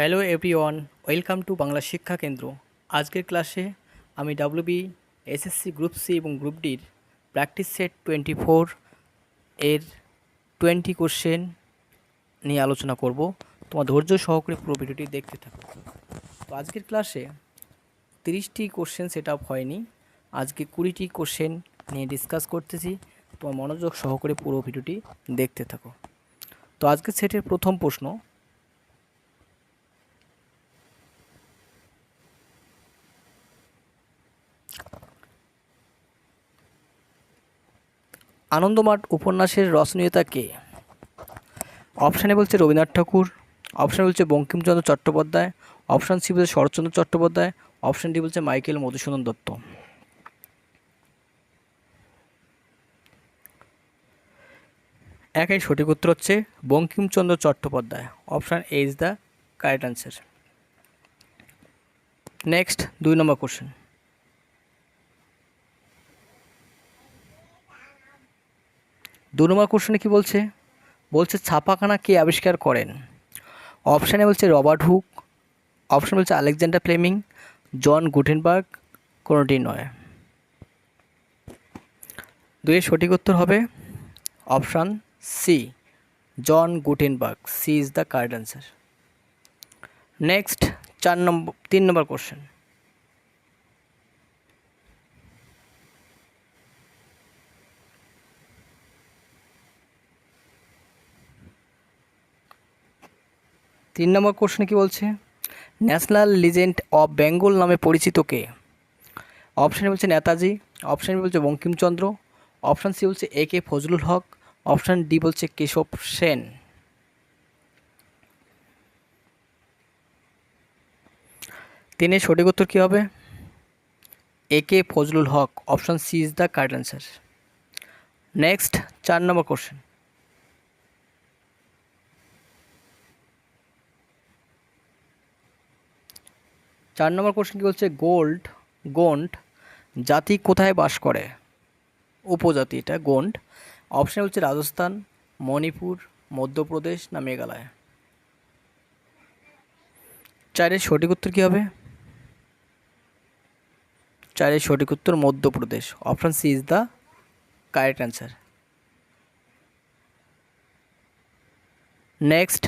Hello everyone, welcome to Bangla শিক্ষা কেন্দ্র। আজকের ক্লাসে আমি ডাব্লিউবি, এসএসসি গ্রুপ সি এবং গ্রুপ ডির প্র্যাকটিস সেট 24 এর 20 কোশ্চেন নিয়ে আলোচনা করব। তোমার ধৈর্য সহকারে পুরো ভিডিওটি দেখতে থাকো। তো আজকের ক্লাসে 30টি কোশ্চেন সেট আপ হয়নি, আজকে 20টি কোশ্চেন নিয়ে ডিসকাস করতেছি। তোমার মনোযোগ সহকারে পুরো ভিডিওটি দেখতে থাকো। তো আজকের সেটের প্রথম প্রশ্ন, আনন্দমাঠ উপন্যাসের রচয়িতা কে? অপশানে বলছে রবীন্দ্রনাথ ঠাকুর, অপশানে বলছে বঙ্কিমচন্দ্র চট্টোপাধ্যায়, অপশান সি বলছে শরৎচন্দ্র চট্টোপাধ্যায়, অপশান ডি বলছে মাইকেল মধুসূদন দত্ত। একাই সঠিক উত্তর হচ্ছে Bankimchandra Chattopadhyay. Option A is the correct answer. Next 2 number question. দু নম্বর কোশ্চেনে কী বলছে? বলছে ছাপাখানা কে আবিষ্কার করেন? অপশানে বলছে রবার্ট হুক, অপশান বলছে আলেকজান্ডার ফ্লেমিং, জন গুটেনবার্গ, কোনোটি নয়। দুইয়ের সঠিক উত্তর হবে option C, John Gutenberg. C is the correct answer. Next 3 number question. তিন নম্বর কোশ্চেনে কী বলছে? ন্যাশনাল লিজেন্ড অফ বেঙ্গল নামে পরিচিত কে? অপশানে বলছে নেতাজি, অপশানে বলছে বঙ্কিমচন্দ্র, অপশান সি বলছে A K Fazlul Huq, option D বলছে কেশব সেন। তিনের সঠিক উত্তর কী হবে? A K Fazlul Huq. Option C is the correct answer. Next 4 নম্বর কোশ্চেন। চার নম্বর কোশ্চেন কী বলছে? গোন্ড জাতি কোথায় বাস করে? উপজাতি এটা গোন্ড। অপশান বলছে রাজস্থান, মণিপুর, মধ্যপ্রদেশ না মেঘালয়। চারের সঠিক উত্তর কী হবে? চারের সঠিক উত্তর Madhya Pradesh. Option C is the correct answer. Next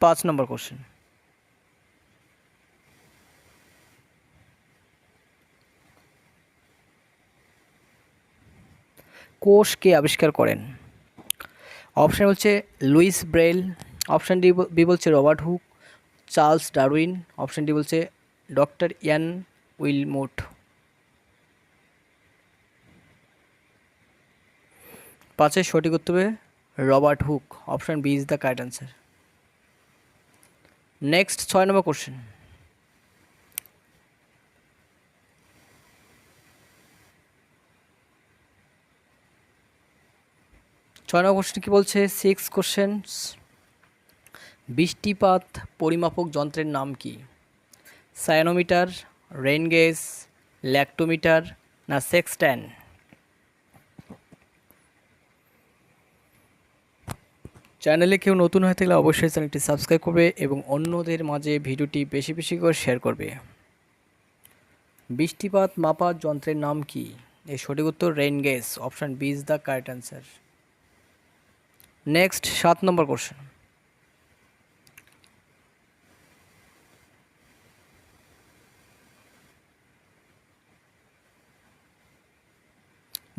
5 number question. কোষ কে আবিষ্কার করেন? অপশান বলছে লুইস ব্রেল, অপশান বি বলছে Robert Hooke, Charles Darwin, option D বলছে ডক্টর ইয়ান উইলমোট। পাঁচের সঠিক উত্তর হবে Robert Hooke. Option B is the correct answer. Next 6 number question. ছয় নম্বর কোশ্চেন কী বলছে? 6 কোশ্চেন্স। বৃষ্টিপাত পরিমাপক যন্ত্রের নাম কি? সায়ানোমিটার, রেইন গেজ, ল্যাক্টোমিটার না সেক্সট্যান? চ্যানেলে কেউ নতুন হয়ে থাকলে অবশ্যই চ্যানেলটি সাবস্ক্রাইব করবে এবং অন্যদের মাঝে ভিডিওটি বেশি বেশি করে শেয়ার করবে। বৃষ্টিপাত মাপার যন্ত্রের নাম কি? এর সঠিক উত্তর rain gauge. Option B is the correct answer. Next 7 number question.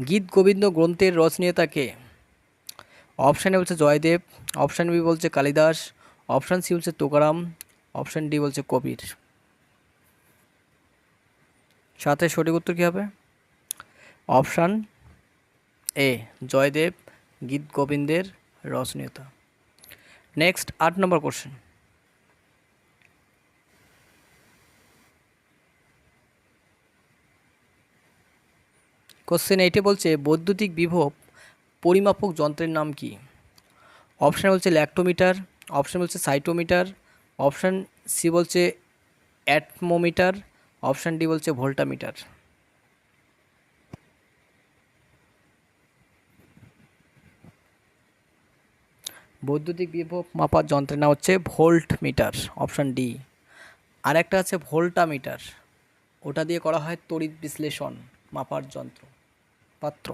Gita Govinda গ্রন্থের রচয়িতা কে? অপশানে বলছে জয়দেব, অপশান বি বলছে কালিদাস, অপশান সি বলছে তুকারাম, অপশান ডি বলছে কবির। সাথে সঠিক উত্তর কী হবে? অপশান এ জয়দেব গীত গোবিন্দের রচয়িতা। নেক্সট 8 নম্বর কোশ্চেন। কোশ্চেন 8 বলছে বৈদ্যুতিক বিভব পরিমাপক যন্ত্রের নাম কি? অপশান বলছে ল্যাক্টোমিটার, অপশান বলছে সাইটোমিটার, অপশান সি বলছে অ্যাটমোমিটার, অপশান ডি বলছে ভোল্টামিটার। বৈদ্যুতিক বিভব মাপার যন্ত্রের নাম হচ্ছে ভোল্ট মিটার, অপশান ডি। আর একটা আছে ভোল্টা মিটার, ওটা দিয়ে করা হয় তড়িৎ বিশ্লেষণ মাপার যন্ত্র পাত্র।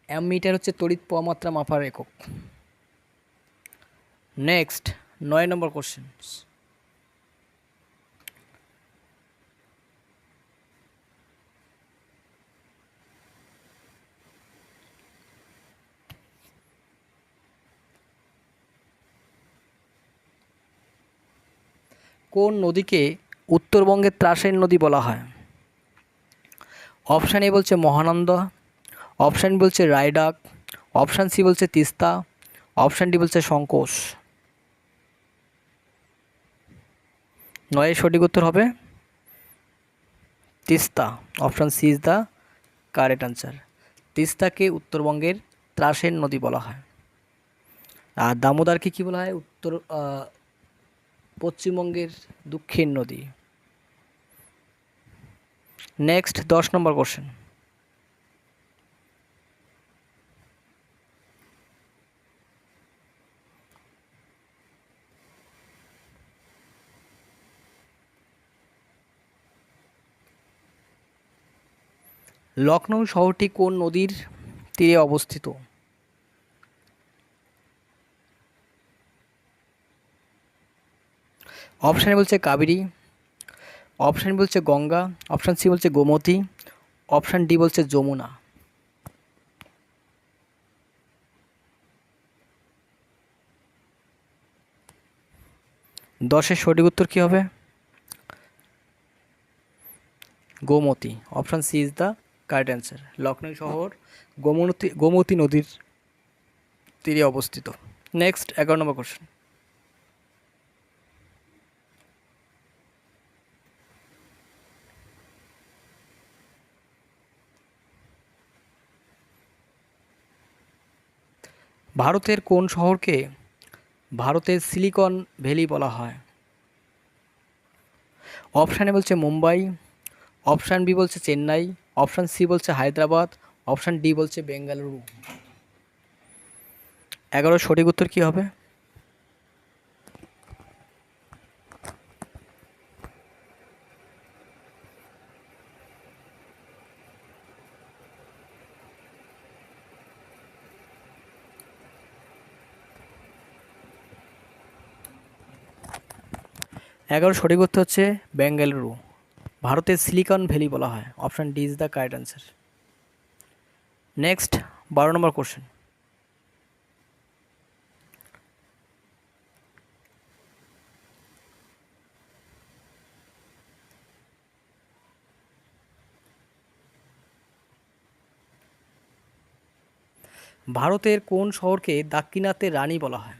অ্যামমিটার হচ্ছে তড়িৎ প্রবাহ মাত্রা মাপার একক। নেক্সট 9 নম্বর কোশ্চেন। কোন নদীকে উত্তরবঙ্গের ত্রাসের নদী বলা হয়? অপশান এ বলছে মহানন্দা, অপশান বি বলছে রায়ডাক, অপশান সি বলছে তিস্তা, অপশান ডি বলছে সংকোষ। 9 সঠিক উত্তর হবে Teesta, option C is the correct answer. তিস্তাকে উত্তরবঙ্গের ত্রাসের নদী বলা হয়। আর দামোদরকে কী বলা হয়? পশ্চিমবঙ্গের দুঃখের নদী। নেক্সট 10 নম্বর কোশ্চেন। লখনৌ শহরটি কোন নদীর তীরে অবস্থিত? অপশান বলছে কাবেরী, অপশান বলছে গঙ্গা, অপশান সি বলছে গোমতী, অপশান ডি বলছে যমুনা। 10 সঠিক উত্তর কী হবে? Gomti, option C is the correct answer. Lucknow শহর গোমতী নদীর তীরে অবস্থিত। Next 11 number question. ভারতের কোন শহরকে ভারতের সিলিকন ভ্যালি বলা হয়? অপশানে বলছে মুম্বাই, অপশান বি বলছে চেন্নাই, অপশান সি বলছে হায়দ্রাবাদ, অপশান ডি বলছে বেঙ্গালুরু। 11 সঠিক উত্তর কী হবে? সঠিক উত্তর হচ্ছে বেঙ্গালুরু। ভারতের সিলিকন ভ্যালি বলা হয়। Option D is the correct answer. Next 12 number question. ভারতের কোন শহরকে দাক্ষিণাত্যের রানী বলা হয়?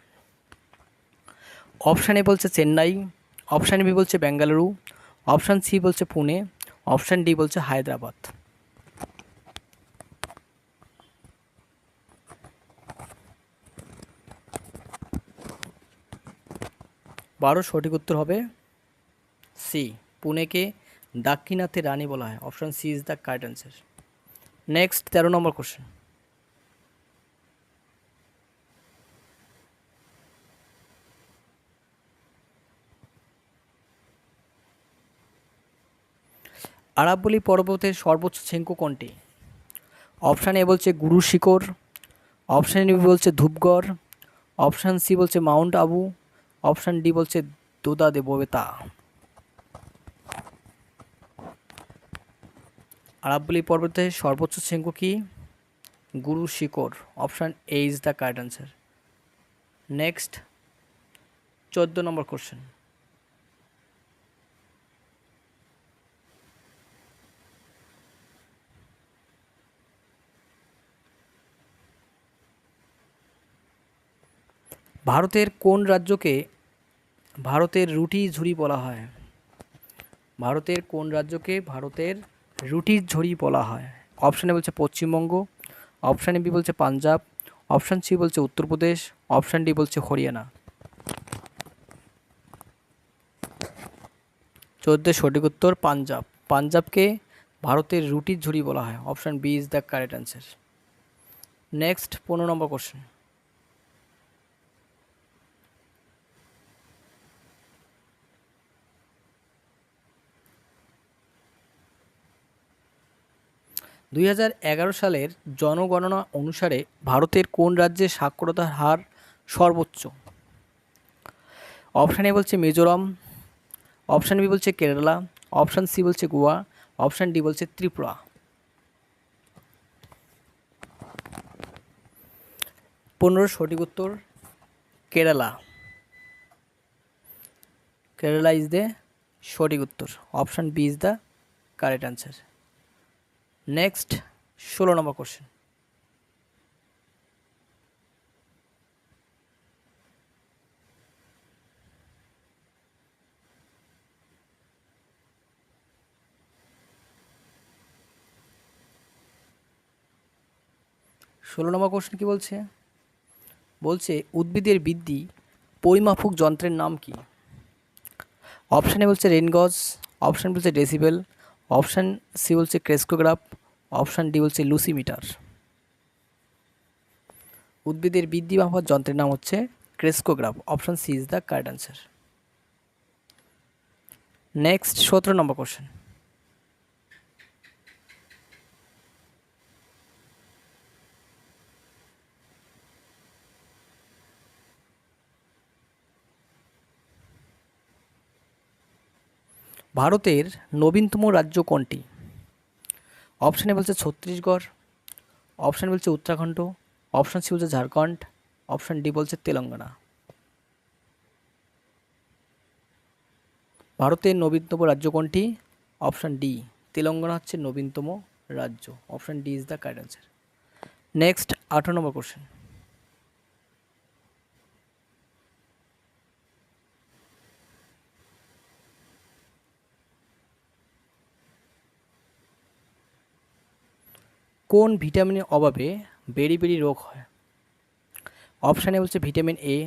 অপশান এ বলছে চেন্নাই, অপশান বি বলছে বেঙ্গালুরু, অপশান সি বলছে পুনে, অপশান ডি বলছে হায়দ্রাবাদ। 12 সঠিক উত্তর হবে সি, পুনেকে দাক্ষিণাত্যের রানী বলা হয়। Option C is the correct answer. Next 13 নম্বর কোশ্চেন। আরাবল্লী পর্বতের সর্বোচ্চ শৃঙ্গ কোনটি? অপশান এ বলছে গুরু শিখর, অপশান বি বলছে ধূপগড়, অপশান সি বলছে মাউন্ট আবু, অপশান ডি বলছে দোদা দেববেতা। আরাবল্লী পর্বতের সর্বোচ্চ শৃঙ্গ কি? Guru Shikhar, option A is the correct answer. Next 14 নম্বর কোশ্চেন। ভারতের কোন রাজ্যকে ভারতের রুটি ঝুড়ি বলা হয়? ভারতের কোন রাজ্যকে ভারতের রুটির ঝুড়ি বলা হয়? অপশানে বলছে পশ্চিমবঙ্গ, অপশান বি বলছে পাঞ্জাব, অপশান সি বলছে উত্তরপ্রদেশ, অপশান ডি বলছে হরিয়ানা। 14 সঠিক উত্তর পাঞ্জাব। পাঞ্জাবকে ভারতের রুটির ঝুড়ি বলা হয়। Option B is the correct answer. Next 15 number question. 2011 সালের জনগণনা অনুসারে ভারতের কোন রাজ্যে সাক্ষরতার হার সর্বোচ্চ? অপশান এ বলছে মিজোরাম, অপশান বি বলছে কেরালা, অপশান সি বলছে গোয়া, অপশান ডি বলছে ত্রিপুরা। 15 সঠিক উত্তর কেরালা। কেরালা ইজ দ্য সঠিক উত্তর। Option B is the correct answer. Next 16 number question. ষোলো নম্বর কোশ্চেন কি বলছে? বলছে উদ্ভিদের বৃদ্ধি পরিমাপক যন্ত্রের নাম কি? অপশানে বলছে রেনগজ, অপশান বলছে ডেসিবেল, অপশান সি বলছে ক্রেস্কোগ্রাফ, অপশান ডি বলছে লুসিমিটার। উদ্ভিদের বৃদ্ধি মাপার যন্ত্রের নাম হচ্ছে crescograph. Option C is the correct answer. Next 17 number question. ভারতের নবীনতম রাজ্য কোনটি? অপশানে বলছে ছত্তিশগড়, অপশান বলছে উত্তরাখণ্ড, অপশান সি বলছে ঝাড়খণ্ড, অপশান ডি বলছে তেলেঙ্গানা। ভারতের নবীনতম রাজ্য কোনটি? অপশান ডি তেলেঙ্গানা হচ্ছে নবীনতম রাজ্য। Option D is the correct answer. Next 18 number question. কোন ভিটামিনের অভাবে বেরি রোগ হয়? অপশানে বলছে ভিটামিন এ,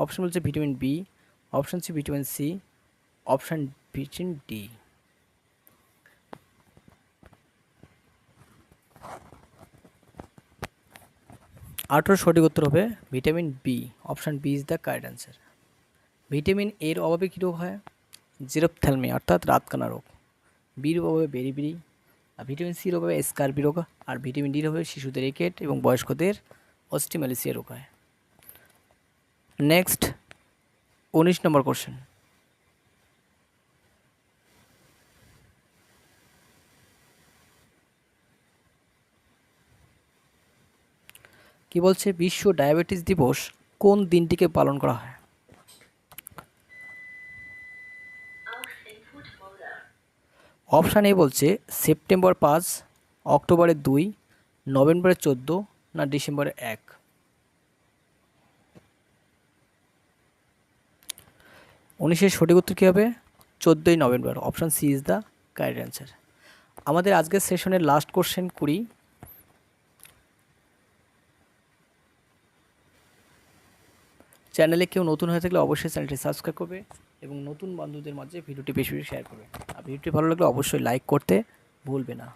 অপশান বলছে vitamin B, option C vitamin C, option vitamin D. 18 সঠিক উত্তর হবে vitamin B. Option B is the correct answer. Vitamin এর অভাবে কী রোগ হয়? জেরপ্থ্যালমিয়া অর্থাৎ রাতকানা রোগ। বির অভাবে বেরিবেরি, আর ভিটামিন সির অভাবে স্কারবি রোগ, আর ভিটামিন ডির অভাবে শিশুদের রিকেট এবং বয়স্কদের অস্টিম্যালিসিয়া রোগ হয়। নেক্সট 19 নম্বর কোশ্চেন। কি বলছে? বিশ্ব ডায়াবেটিস দিবস কোন দিনটিকে পালন করা হয়? অপশান এ বলছে সেপ্টেম্বর 5, অক্টোবরের 2, নভেম্বরের 14 না ডিসেম্বরের 1। উনিশের সঠিক উত্তর কী হবে? 14ই November. Option C is the correct answer. আমাদের আজকের সেশনের লাস্ট কোশ্চেন করি। চ্যানেলে কেউ নতুন হয়ে থাকলে অবশ্যই চ্যানেলটি সাবস্ক্রাইব করবে এবং নতুন বন্ধুদের মাঝে ভিডিওটি বেশি বেশি শেয়ার করবে। আর ভিডিওটি ভালো লাগলে অবশ্যই লাইক করতে ভুলবে না।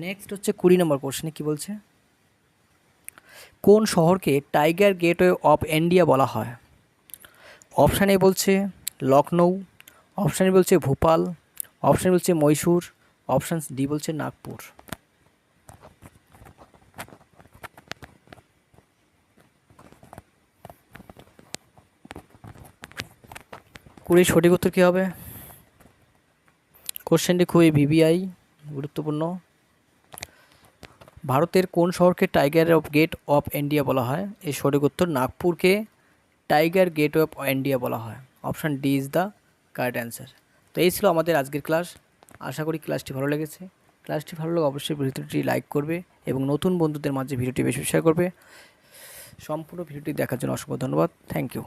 নেক্সট হচ্ছে 20 নম্বর কোশ্চেনে কী বলছে? কোন শহরকে টাইগার গেটওয়ে অফ ইন্ডিয়া বলা হয়? অপশান এ বলছে লখনৌ, অপশান এ বলছে ভোপাল, অপশান বলছে মহীশূর, অপশান ডি বলছে নাগপুর। 20 সঠিক উত্তর কী হবে? কোশ্চেনটি খুবই ভিভিআই গুরুত্বপূর্ণ। ভারতের কোন শহরকে টাইগার গেট অফ ইন্ডিয়া বলা হয়? এই সঠিক উত্তর নাগপুরকে টাইগার গেট অফ ইন্ডিয়া বলা হয়। Option D is the correct answer. তো এই ছিল আমাদের আজকের ক্লাস। আশা করি ক্লাসটি ভালো লেগেছে। ক্লাসটি ভালো লাগলে অবশ্যই ভিডিওটি লাইক করবে এবং নতুন বন্ধুদের মাঝে ভিডিওটি বেশি শেয়ার করবে। সম্পূর্ণ ভিডিওটি দেখার জন্য অসংখ্য ধন্যবাদ। Thank you.